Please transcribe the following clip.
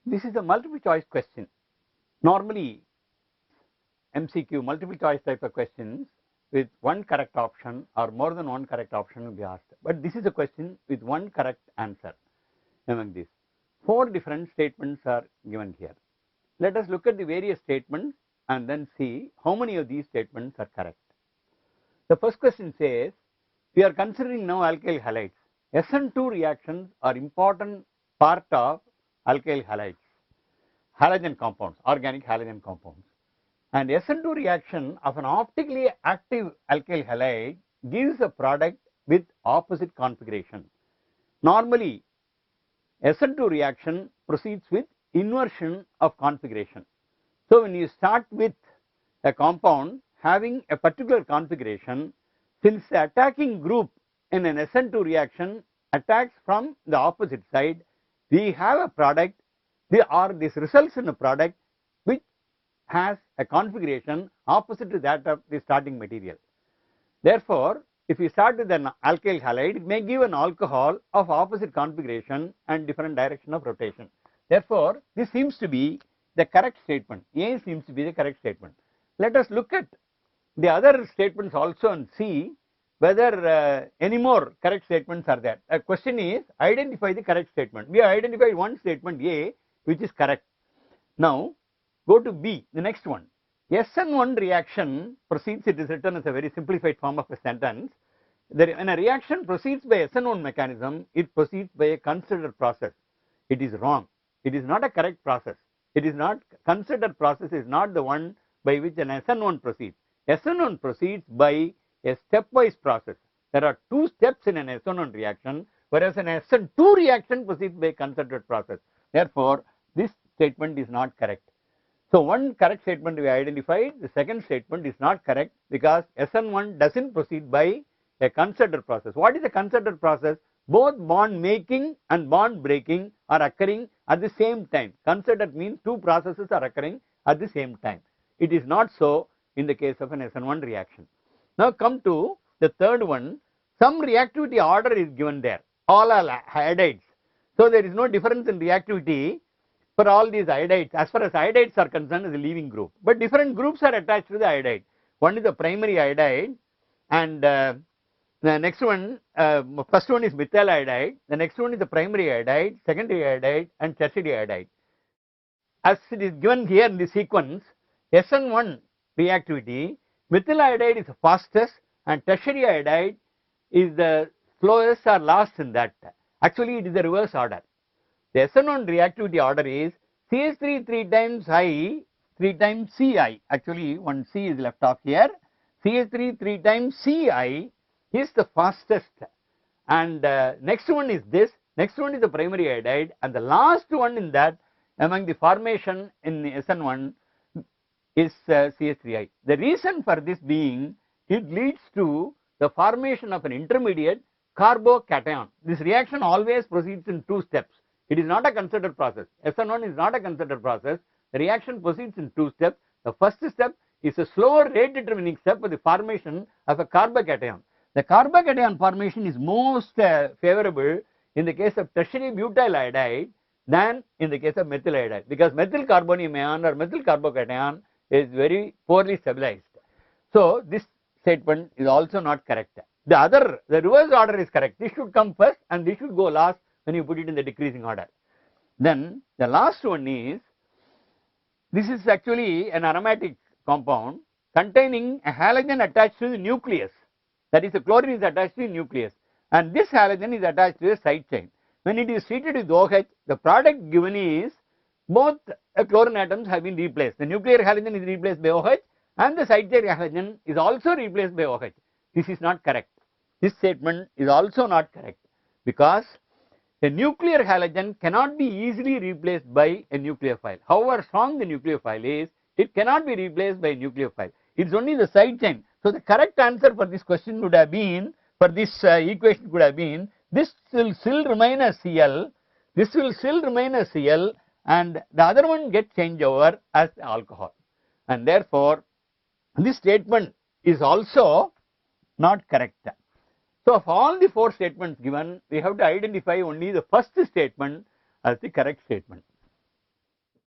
This is a multiple choice question. Normally, MCQ, multiple choice type of questions with one correct option or more than one correct option will be asked. But this is a question with one correct answer among these. 4 different statements are given here. Let us look at the various statements and then see how many of these statements are correct. The first question says, we are considering now alkyl halides. SN2 reactions are important part of alkyl halides, halogen compounds, organic halogen compounds. And SN2 reaction of an optically active alkyl halide gives a product with opposite configuration. Normally, SN2 reaction proceeds with inversion of configuration. So when you start with a compound having a particular configuration, since the attacking group in an SN2 reaction attacks from the opposite side, we have a product, or this results in a product which has a configuration opposite to that of the starting material. Therefore, if we start with an alkyl halide, it may give an alcohol of opposite configuration and different direction of rotation. Therefore, this seems to be the correct statement. A seems to be the correct statement. Let us look at the other statements also and see whether any more correct statements are there. The question is, identify the correct statement. We have identified one statement A which is correct. Now go to B, the next one. SN1 reaction proceeds, it is written as a very simplified form of a sentence. When a reaction proceeds by SN1 mechanism, it proceeds by a considered process. It is wrong. It is not a correct process. It is not, considered process is not the one by which an SN1 proceeds. SN1 proceeds by a stepwise process. There are 2 steps in an SN1 reaction, whereas an SN2 reaction proceeds by a considered process. Therefore, this statement is not correct. So one correct statement we identified, the second statement is not correct because SN1 doesn't proceed by a considered process. What is a considered process? Both bond making and bond breaking are occurring at the same time. Considered means 2 processes are occurring at the same time. It is not so in the case of an SN1 reaction. Now come to the third one. Some reactivity order is given there. All are iodides. So there is no difference in reactivity for all these iodides. As far as iodides are concerned, is a leaving group. But different groups are attached to the iodide. One is the primary iodide, and the next one, first one is methyl iodide. The next one is the primary iodide, secondary iodide, and tertiary iodide. As it is given here in the sequence, SN1 reactivity, methyl iodide is the fastest, and tertiary iodide is the slowest or last in that. Actually, it is the reverse order. The SN1 reactivity order is CH3 3 times I, 3 times Ci. Actually, one C is left off here. CH3 3 times Ci is the fastest, and next one is this. Next one is the primary iodide, and the last one in that among the formation in the SN1 is CH3I. The reason for this being, it leads to the formation of an intermediate carbocation. This reaction always proceeds in 2 steps. It is not a considered process. SN1 is not a considered process. The reaction proceeds in 2 steps. The first step is a slower rate determining step for the formation of a carbocation. The carbocation formation is most favorable in the case of tertiary butyl iodide than in the case of methyl iodide, because methyl carbonium ion or methyl carbocation is very poorly stabilized. So this statement is also not correct. The reverse order is correct. This should come first and this should go last when you put it in the decreasing order. Then the last one is, this is actually an aromatic compound containing a halogen attached to the nucleus. That is, the chlorine is attached to the nucleus, and this halogen is attached to the side chain. When it is treated with OH, the product given is both chlorine atoms have been replaced. The nuclear halogen is replaced by OH, and the side chain halogen is also replaced by OH. This is not correct. This statement is also not correct, because a nuclear halogen cannot be easily replaced by a nucleophile. However strong the nucleophile is, it cannot be replaced by a nucleophile. It is only the side chain. So the correct answer for this question would have been, for this equation could have been, this will still remain as Cl, this will still remain as Cl, and the other one gets changed over as alcohol. And therefore, this statement is also not correct. So of all the 4 statements given, we have to identify only the first statement as the correct statement.